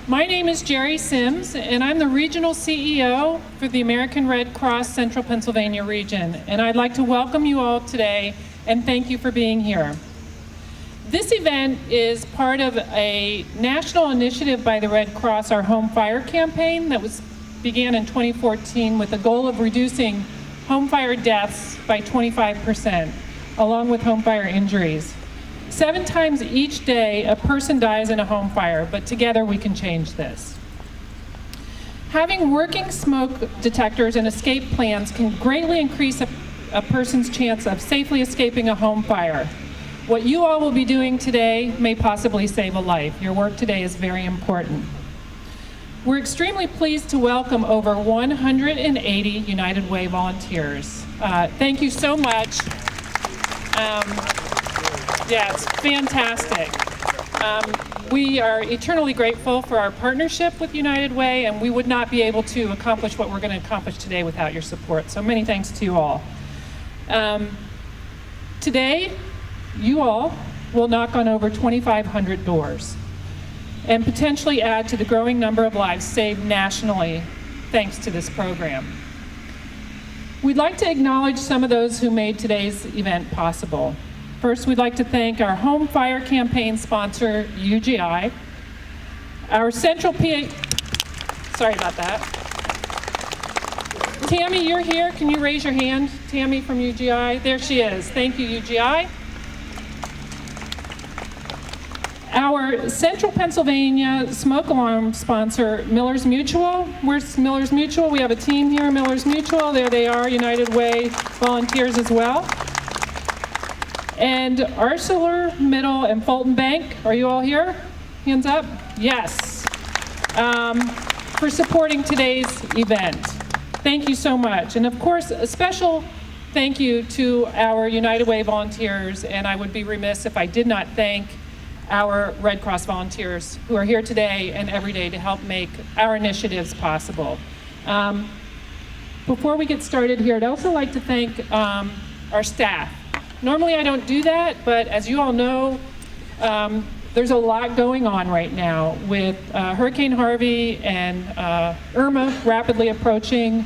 My name is Jerry Sims, and I'm the Regional CEO for the American Red Cross Central Pennsylvania region. And I'd like to welcome you all today and thank you for being here. This event is part of a national initiative by the Red Cross, our Home Fire campaign that began in 2014 with the goal of reducing home fire deaths by 25%, along with home fire injuries. 7 times each day, a person dies in a home fire, but together we can change this. Having working smoke detectors and escape plans can greatly increase a person's chance of safely escaping a home fire. What you all will be doing today may possibly save a life. Your work today is very important. We're extremely pleased to welcome over 180 United Way volunteers. Thank you so much. Yeah, it's fantastic. We are eternally grateful for our partnership with United Way, and we would not be able to accomplish what we're going to accomplish today without your support. So many thanks to you all. Today, you all will knock on over 2,500 doors and potentially add to the growing number of lives saved nationally thanks to this program. We'd like to acknowledge some of those who made today's event possible. First, we'd like to thank our Home Fire campaign sponsor, UGI, our Central PA, sorry about that. Tammy, you're here. Can you raise your hand? Tammy from UGI. There she is. Thank you, UGI. Our Central Pennsylvania smoke alarm sponsor, Miller's Mutual. Where's Miller's Mutual? We have a team here, Miller's Mutual. There they are, United Way volunteers as well. And ArcelorMittal and Fulton Bank, are you all here? Hands up? Yes. For supporting today's event. Thank you so much. And of course, a special thank you to our United Way volunteers, and I would be remiss if I did not thank our Red Cross volunteers who are here today and every day to help make our initiatives possible. Before we get started here, I'd also like to thank our staff. Normally I don't do that, but as you all know, there's a lot going on right now with Hurricane Harvey and Irma rapidly approaching,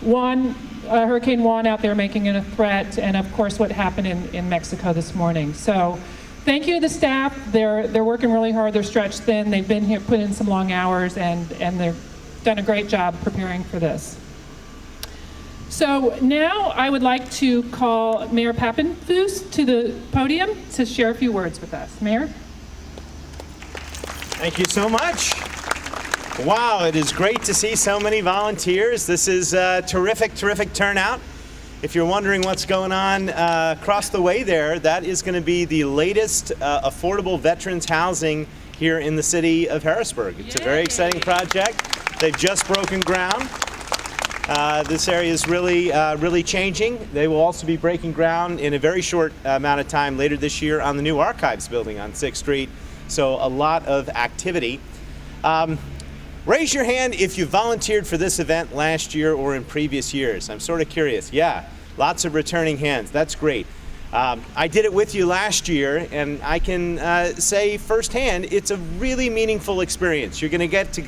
Hurricane Juan out there making it a threat, and of course what happened in Mexico this morning. So thank you to the staff. They're working really hard. They're stretched thin. They've been here, put in some long hours, and they've done a great job preparing for this. So now I would like to call Mayor Pappenfuss to the podium to share a few words with us. Mayor? Thank you so much. Wow, it is great to see so many volunteers. This is a terrific, terrific turnout. If you're wondering what's going on across the way there, that is going to be the latest affordable veterans housing here in the city of Harrisburg. It's a very exciting project. They've just broken ground. This area is really changing. They will also be breaking ground in a very short amount of time later this year on the new Archives building on 6th Street. So a lot of activity. Raise your hand if you volunteered for this event last year or in previous years. I'm sort of curious. Yeah, lots of returning hands. That's great. I did it with you last year, and I can say firsthand, it's a really meaningful experience. You're going to get to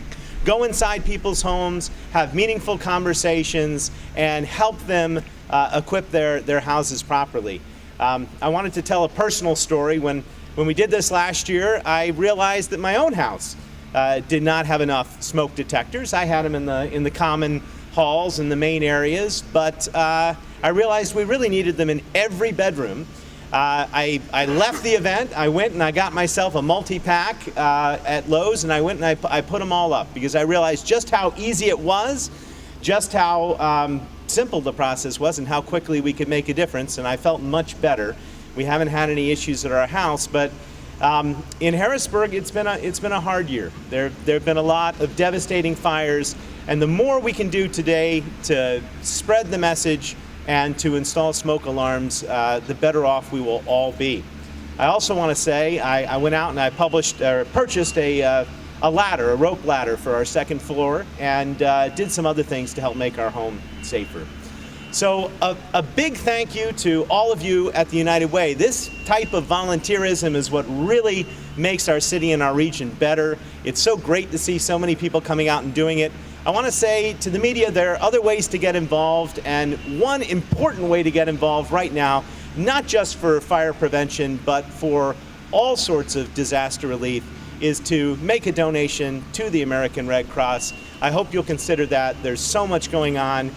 go inside people's homes, have meaningful conversations, and help them equip their houses properly. I wanted to tell a personal story. When we did this last year, I realized that my own house did not have enough smoke detectors. I had them in the common halls and the main areas, but I realized we really needed them in every bedroom. I left the event, I went and I got myself a multi-pack at Lowe's, and I went and I put them all up because I realized just how easy it was, just how simple the process was, and how quickly we could make a difference, and I felt much better. We haven't had any issues at our house, but in Harrisburg, it's been a hard year. There have been a lot of devastating fires, and the more we can do today to spread the message and to install smoke alarms, the better off we will all be. I also want to say I went out and I purchased a ladder, a rope ladder for our second floor, and did some other things to help make our home safer. So a big thank you to all of you at the United Way. This type of volunteerism is what really makes our city and our region better. It's so great to see so many people coming out and doing it. I want to say to the media, there are other ways to get involved, and one important way to get involved right now, not just for fire prevention, but for all sorts of disaster relief, is to make a donation to the American Red Cross. I hope you'll consider that. There's so much going on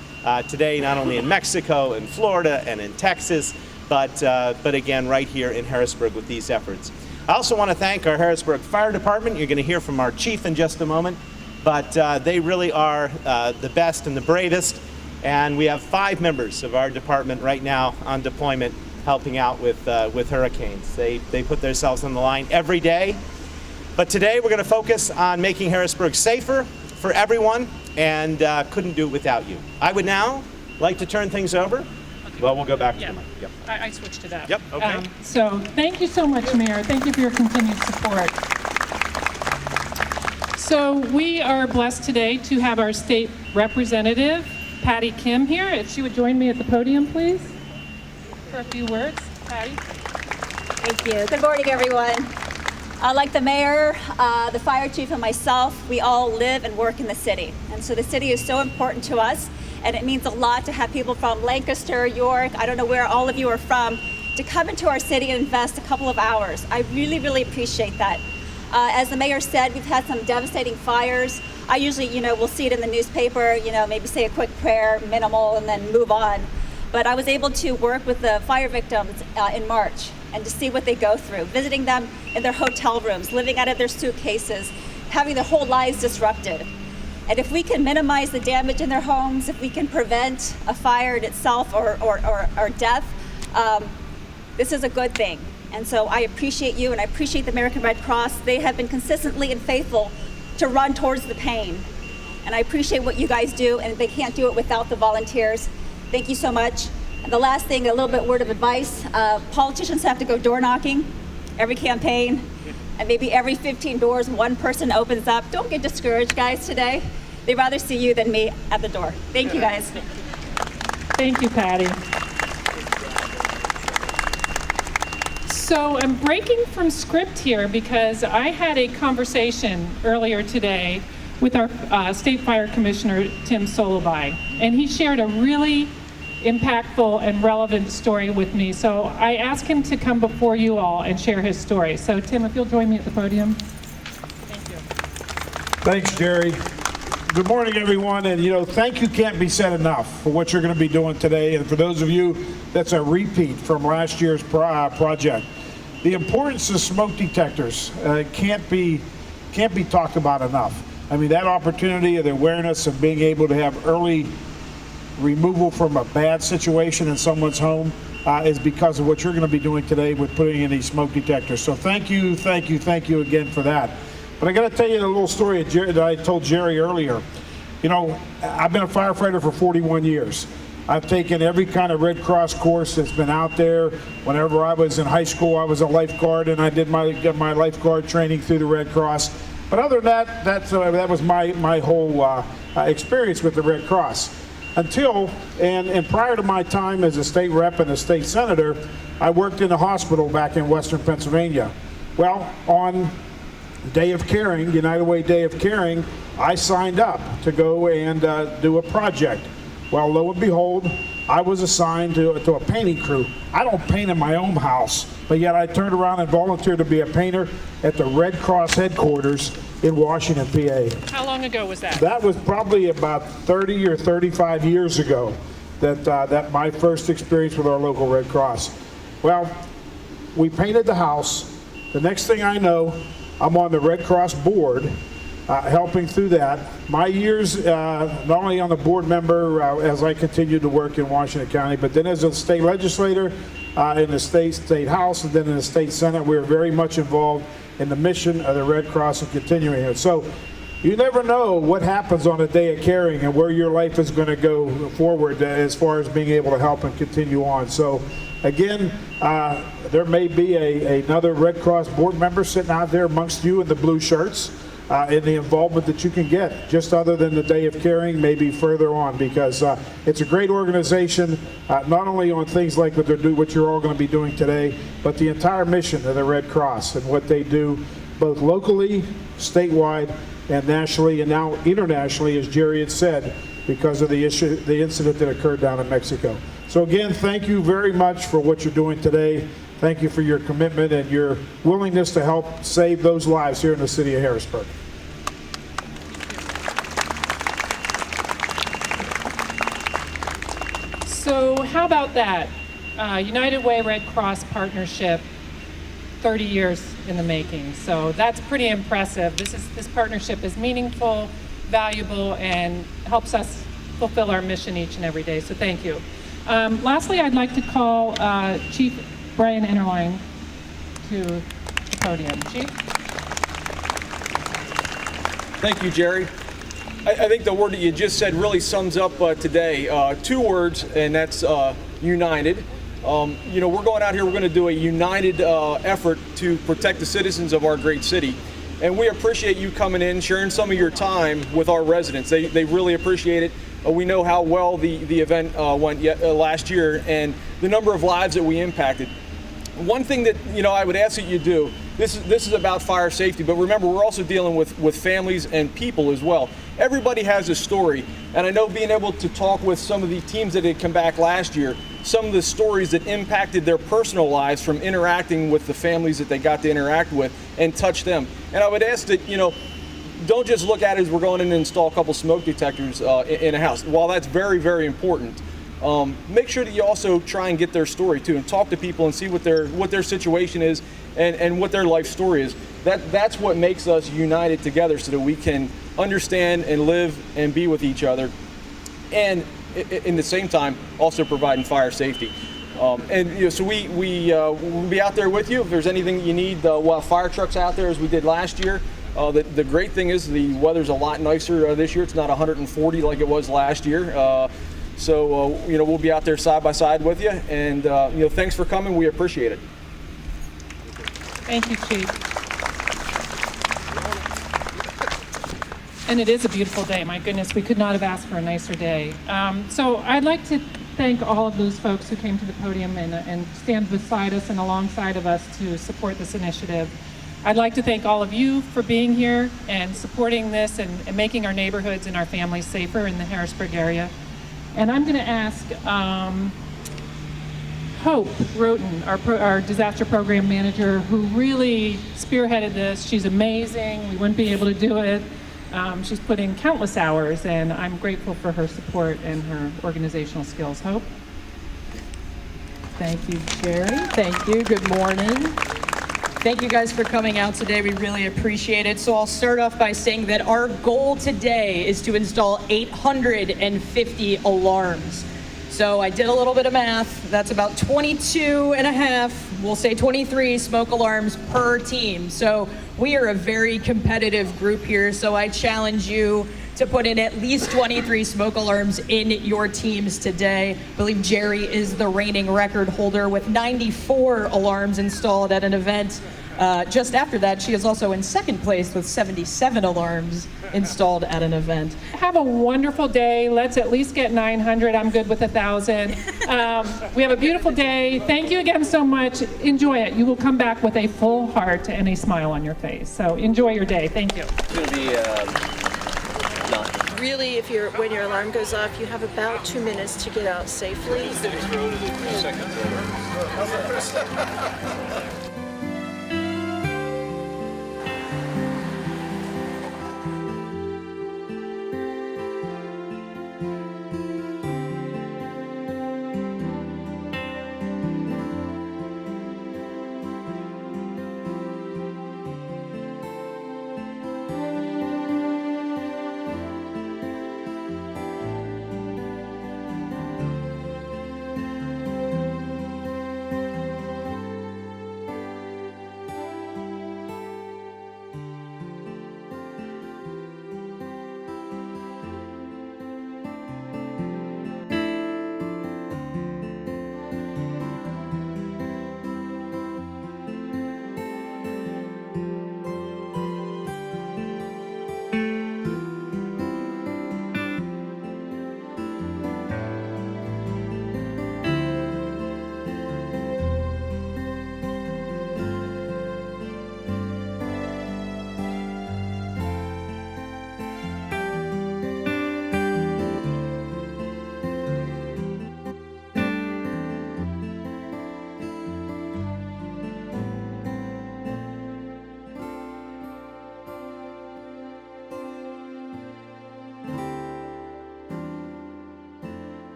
today, not only in Mexico and Florida and in Texas, but again, right here in Harrisburg with these efforts. I also want to thank our Harrisburg Fire Department. You're going to hear from our chief in just a moment, but they really are the best and the bravest. And we have 5 members of our department right now on deployment helping out with hurricanes. They put themselves on the line every day. But today we're going to focus on making Harrisburg safer for everyone, and couldn't do it without you. I would now like to turn things over. Well, we'll go back to the mic. Yep. I switched it up. Yep, okay. So thank you so much, Mayor. Thank you for your continued support. So we are blessed today to have our state representative, Patty Kim, here. If she would join me at the podium, please, for a few words. Patty. Thank you. Good morning, everyone. Like the mayor, the fire chief, and myself, we all live and work in the city. And so the city is so important to us, and it means a lot to have people from Lancaster, York, I don't know where all of you are from, to come into our city and invest a couple of hours. I really, really appreciate that. As the mayor said, we've had some devastating fires. I usually, we'll see it in the newspaper, maybe say a quick prayer, minimal, and then move on. But I was able to work with the fire victims in March and to see what they go through, visiting them in their hotel rooms, living out of their suitcases, having their whole lives disrupted. And if we can minimize the damage in their homes, if we can prevent a fire in itself or death, this is a good thing. And so I appreciate you, and I appreciate the American Red Cross. They have been consistently and faithful to run towards the pain. And I appreciate what you guys do, and they can't do it without the volunteers. Thank you so much. And the last thing, a little bit word of advice, politicians have to go door knocking every campaign, and maybe every 15 doors, one person opens up. Don't get discouraged, guys, today. They'd rather see you than me at the door. Thank you, guys. Thank you, Patty. So I'm breaking from script here because I had a conversation earlier today with our State Fire Commissioner, Tim Solobai, and he shared a really impactful and relevant story with me. So I asked him to come before you all and share his story. So Tim, if you'll join me at the podium. Thank you. Thanks, Jerry. Good morning, everyone. And thank you can't be said enough for what you're going to be doing today. And for those of you, that's a repeat from last year's project. The importance of smoke detectors can't be talked about enough. I mean, that opportunity, the awareness of being able to have early removal from a bad situation in someone's home is because of what you're going to be doing today with putting in these smoke detectors. So thank you again for that. But I got to tell you a little story that I told Jerry earlier. I've been a firefighter for 41 years. I've taken every kind of Red Cross course that's been out there. Whenever I was in high school, I was a lifeguard, and I did my lifeguard training through the Red Cross. But other than that was my whole experience with the Red Cross. Until, and prior to my time as a state rep and a state senator, I worked in a hospital back in Western Pennsylvania. Well, on Day of Caring, United Way Day of Caring, I signed up to go and do a project. Well, lo and behold, I was assigned to a painting crew. I don't paint in my own house, but yet I turned around and volunteered to be a painter at the Red Cross headquarters in Washington, PA. How long ago was that? That was probably about 30 or 35 years ago that my first experience with our local Red Cross. Well, we painted the house. The next thing I know, I'm on the Red Cross board, helping through that. My years, not only on the board member as I continued to work in Washington County, but then as a state legislator in the state house, and then in the state senate, we were very much involved in the mission of the Red Cross and continuing it. So you never know what happens on a day of caring and where your life is going to go forward as far as being able to help and continue on. So again, there may be another Red Cross board member sitting out there amongst you in the blue shirts. in the involvement that you can get, just other than the Day of Caring, maybe further on, because it's a great organization, not only on things like what you're all going to be doing today, but the entire mission of the Red Cross and what they do both locally, statewide, and nationally, and now internationally, as Jerry had said, because of the incident that occurred down in Mexico. So again, thank you very much for what you're doing today. Thank you for your commitment and your willingness to help save those lives here in the city of Harrisburg. So how about that? United Way Red Cross partnership, 30 years in the making. So that's pretty impressive. This partnership is meaningful, valuable, and helps us fulfill our mission each and every day. So thank you. Lastly, I'd like to call Chief Brian Ennerlein to the podium. Chief? Thank you, Jerry. I think the word that you just said really sums up today. 2 words, and that's united. We're going out here, we're going to do a united effort to protect the citizens of our great city. And we appreciate you coming in, sharing some of your time with our residents. They really appreciate it. We know how well the event went last year and the number of lives that we impacted. One thing that I would ask that you do, this is about fire safety, but remember, we're also dealing with families and people as well. Everybody has a story, and I know being able to talk with some of the teams that had come back last year, some of the stories that impacted their personal lives from interacting with the families that they got to interact with and touch them. And I would ask that, don't just look at it as we're going in and install a couple smoke detectors in a house. While that's very, very important, make sure that you also try and get their story too, and talk to people and see what their situation is and what their life story is. That's what makes us united together, so that we can understand and live and be with each other, and in the same time also providing fire safety. So we'll be out there with you if there's anything that you need. We'll have fire trucks out there as we did last year. The great thing is the weather's a lot nicer this year. It's not 140 like it was last year. We'll be out there side by side with you, and thanks for coming. We appreciate it. Thank you, Chief. And it is a beautiful day. My goodness, we could not have asked for a nicer day. So I'd like to thank all of those folks who came to the podium and stand beside us and alongside of us to support this initiative. I'd like to thank all of you for being here and supporting this and making our neighborhoods and our families safer in the Harrisburg area. And I'm going to ask Hope Roten, our disaster program manager, who really spearheaded this. She's amazing. We wouldn't be able to do it. She's put in countless hours, and I'm grateful for her support and her organizational skills. Hope? Thank you, Jerry. Thank you. Good morning. Thank you guys for coming out today. We really appreciate it. So I'll start off by saying that our goal today is to install 850 alarms. So I did a little bit of math. That's about 22 and a half, we'll say 23 smoke alarms per team. So we are a very competitive group here. So I challenge you to put in at least 23 smoke alarms in your teams today. I believe Jerry is the reigning record holder with 94 alarms installed at an event. Just after that, she is also in second place with 77 alarms installed at an event. Have a wonderful day. Let's at least get 900. I'm good with 1,000. We have a beautiful day. Thank you again so much. Enjoy it. You will come back with a full heart and a smile on your face. So enjoy your day. Thank you. It's going to be really, when your alarm goes off, you have about 2 minutes to get out safely.